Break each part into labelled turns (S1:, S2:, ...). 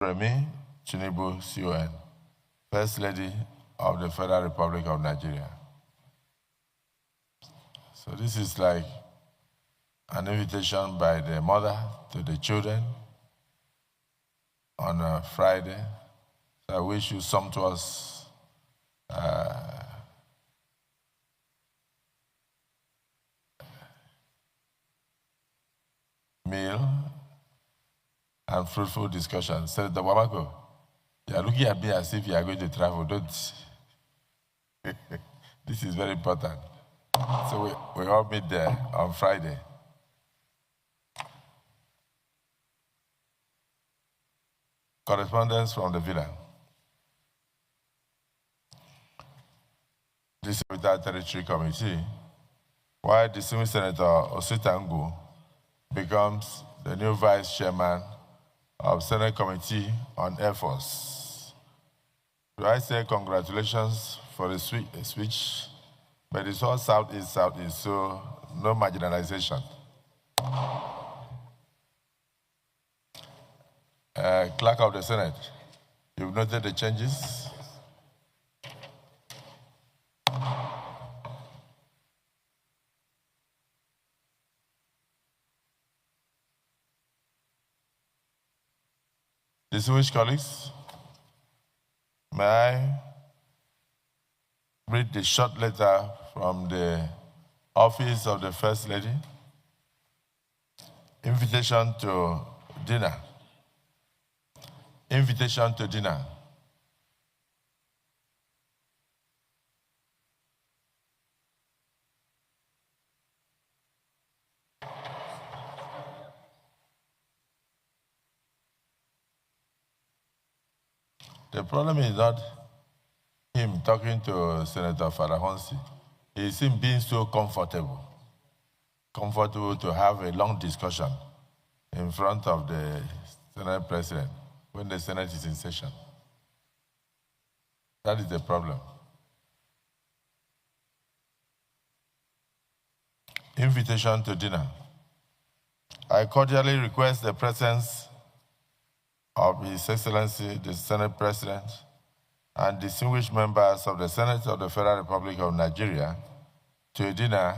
S1: Remi Tinubu, CON, First Lady of the Federal Republic of Nigeria. So this is like an invitation by the mother to the children on a Friday. So I wish you sumptuous meal and fruitful discussion. Senator Wabako, you are looking at me as if you are going to travel, don't you? This is very important. So we all meet there on Friday. Correspondence from the villa. This Territory Committee, while distinguished Senator Ositangu becomes the new Vice Chairman of Senate Committee on Air Force. Do I say congratulations for the switch? But it's all Southeast, so no marginalization. Clerk of the Senate, you've noted the changes? Distinguished colleagues, may I read the short letter from the Office of the First Lady? Invitation to dinner. Invitation to dinner. The problem is not him talking to Senator Farahonsi. It's him being so comfortable to have a long discussion in front of the Senate President when the Senate is in session. That is the problem. Invitation to dinner. I cordially request the presence of His Excellency, the Senate President, and distinguished members of the Senate of the Federal Republic of Nigeria to a dinner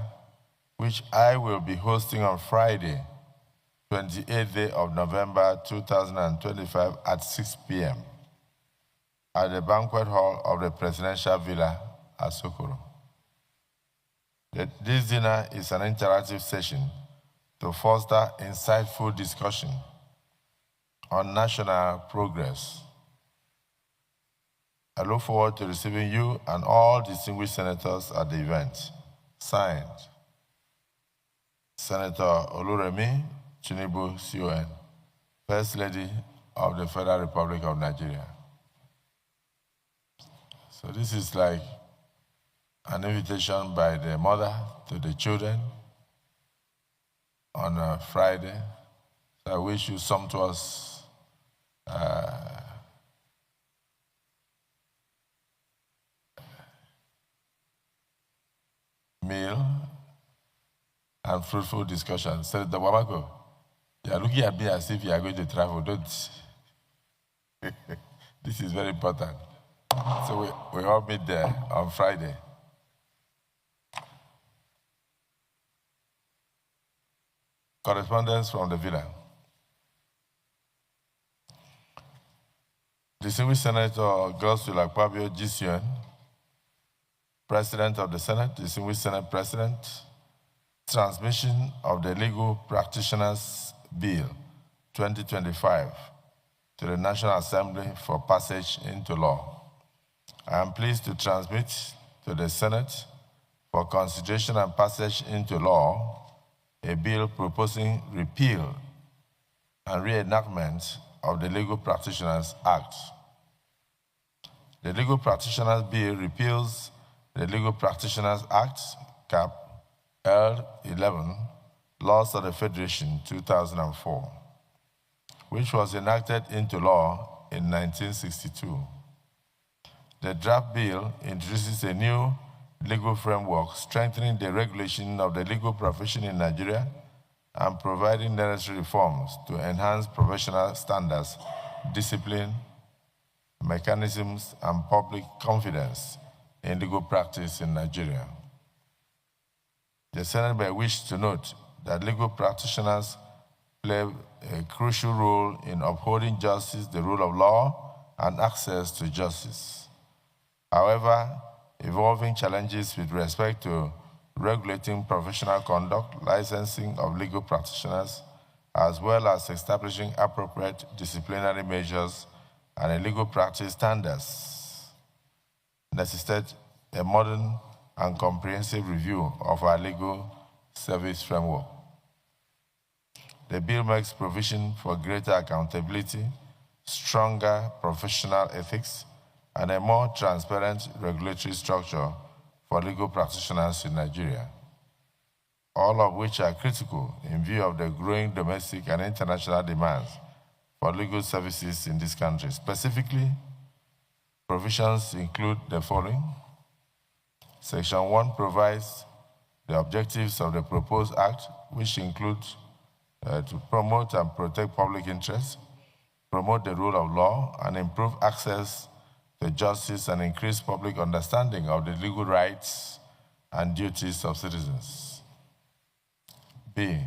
S1: which I will be hosting on Friday, 28th day of November 2025 at 6 p.m. at the banquet hall of the Presidential Villa at Sokoro. This dinner is an interactive session to foster insightful discussion on national progress. I look forward to receiving you and all distinguished senators at the event. Signed, Senator Oluremi Tinubu, CON, First Lady of the Federal Republic of Nigeria. So this is like an invitation by the mother to the children on a Friday. So I wish you sumptuous meal and fruitful discussion. Senator Wabako, you are looking at me as if you are going to travel, don't you? This is very important. So we all meet there on Friday. Correspondence from the villa. Distinguished Senator Godswill Akpabio, GCN, President of the Senate, distinguished Senate President, transmission of the Legal Practitioners Bill 2025 to the National Assembly for passage into law. I am pleased to transmit to the Senate for consideration and passage into law a bill proposing repeal and reenactment of the Legal Practitioners Act. The Legal Practitioners Bill repeals the Legal Practitioners Act, Cap. L11, Laws of the Federation, 2004, which was enacted into law in 1962. The draft bill introduces a new legal framework strengthening the regulation of the legal profession in Nigeria and providing necessary reforms to enhance professional standards discipline, mechanisms, and public confidence in legal practice in Nigeria. The Senate may wish to note that legal practitioners play a crucial role in upholding justice, the rule of law, and access to justice. However, evolving challenges with respect to regulating professional conduct, licensing of legal practitioners, as well as establishing appropriate disciplinary measures and legal practice standards, necessitate a modern and comprehensive review of our legal service framework. The bill makes provision for greater accountability, stronger professional ethics, and a more transparent regulatory structure for legal practitioners in Nigeria, all of which are critical in view of the growing domestic and international demands for legal services in this country. Specifically, provisions include the following. Section 1 provides the objectives of the proposed act, which include to promote and protect public interests, promote the rule of law, and improve access to justice and increase public understanding of the legal rights and duties of citizens. B.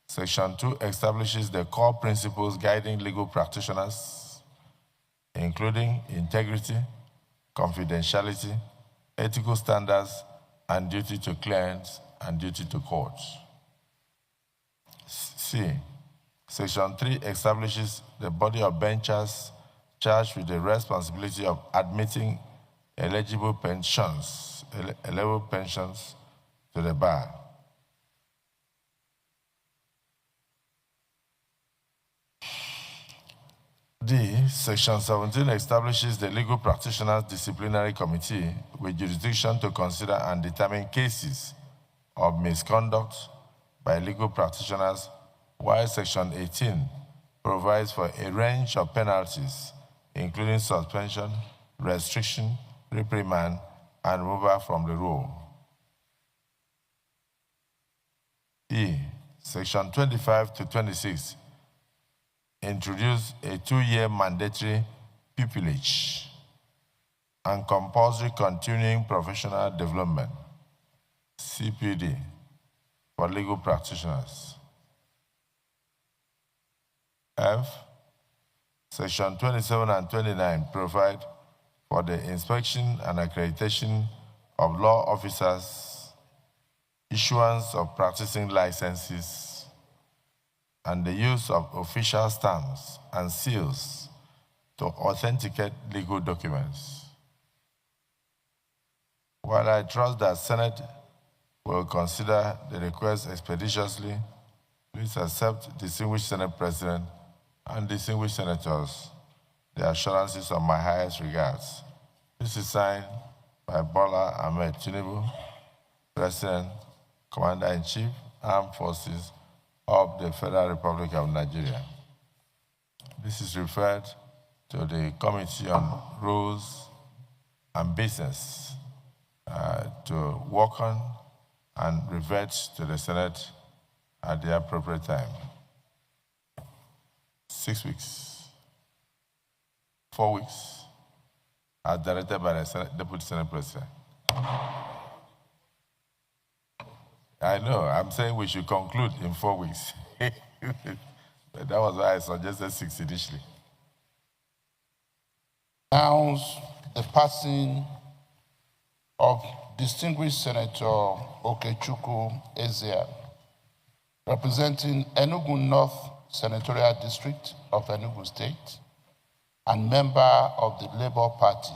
S1: Section 2 establishes the core principles guiding legal practitioners, including integrity, confidentiality, ethical standards, and duty to clients and duty to courts. C. Section 3 establishes the body of benchers charged with the responsibility of admitting eligible pensions to the bar. D. Section 17 establishes the Legal Practitioners Disciplinary Committee with jurisdiction to consider and determine cases of misconduct by legal practitioners, while Section 18 provides for a range of penalties, including suspension, restriction, reprimand, and removal from the role. E. Section 25 to 26 introduce a 2-year mandatory pupillage and compulsory continuing professional development, CPD, for legal practitioners. F. Section 27 and 29 provide for the inspection and accreditation of law officers, issuance of practicing licenses, and the use of official stamps and seals to authenticate legal documents. While I trust that Senate will consider the request expeditiously, please accept, distinguished Senate President and distinguished senators, the assurances of my highest regards. This is signed by Bola Ahmed Tinubu, President, Commander-in-Chief, Armed Forces of the Federal Republic of Nigeria. This is referred to the Committee on Rules and Business to work on and revert to the Senate at the appropriate time. 6 weeks, 4 weeks, as directed by the Deputy Senate President. I know, I'm saying we should conclude in 4 weeks. That was why I suggested 6 initially.
S2: Announce the passing of distinguished Senator Okechukwu Ezia, representing Enugu North Senatorial District of Enugu State and member of the Labour Party,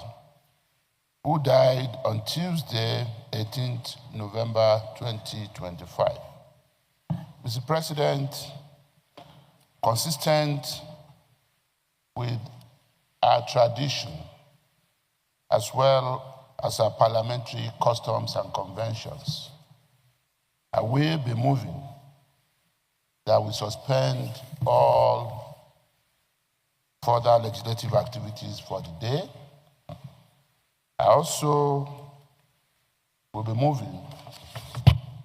S2: who died on Tuesday, 18th November 2025. Mr. President, consistent with our tradition, as well as our parliamentary customs and conventions, I will be moving that we suspend all further legislative activities for the day. I also will be moving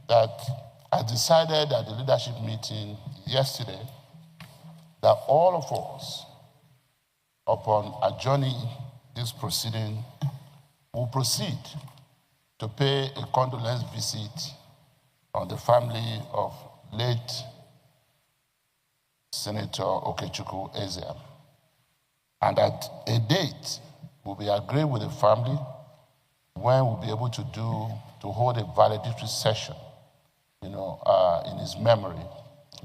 S2: that I decided at the leadership meeting yesterday that all of us upon adjourning this proceeding, we'll proceed to pay a condolence visit on the family of late Senator Okechukwu Ezeam. And at a date, we'll be agreeing with the family when we'll be able to hold a valedictory session, in his memory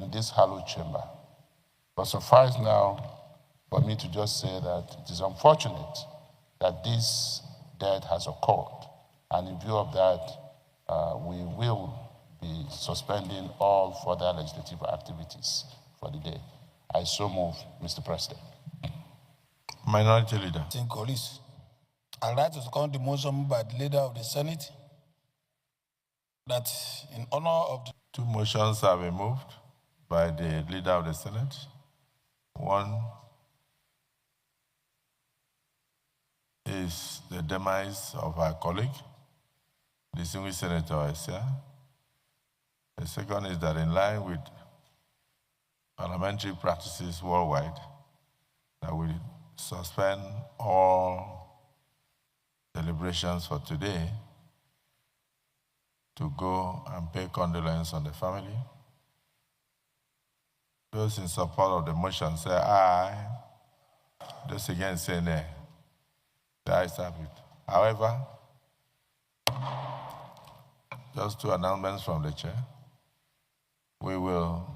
S2: in this hallowed chamber. But suffice now for me to just say that it is unfortunate that this death has occurred. And in view of that, we will be suspending all further legislative activities for the day. I so move, Mr. President.
S1: Minority Leader.
S3: I'd like to second the motion by the Leader of the Senate that in honor of the...
S1: Two motions have been moved by the Leader of the Senate. One is the demise of our colleague, distinguished Senator Esia. The second is that in line with parliamentary practices worldwide, that we suspend all deliberations for today to go and pay condolence on the family. Those in support of the motion say aye. Those against say nay. The ayes have it. However, just two announcements from the chair. We will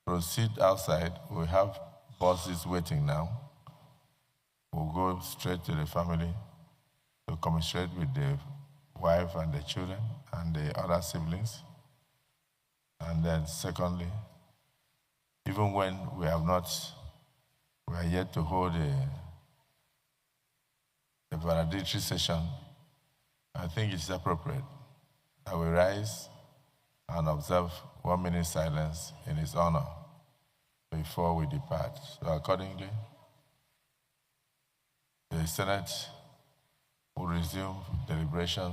S1: proceed outside. We have buses waiting now. We'll go straight to the family to commiserate with the wife and the children and the other siblings. And then secondly, even when we are yet to hold a valedictory session, I think it's appropriate that we rise and observe 1 minute silence in his honor before we depart. So accordingly, the Senate will resume deliberations.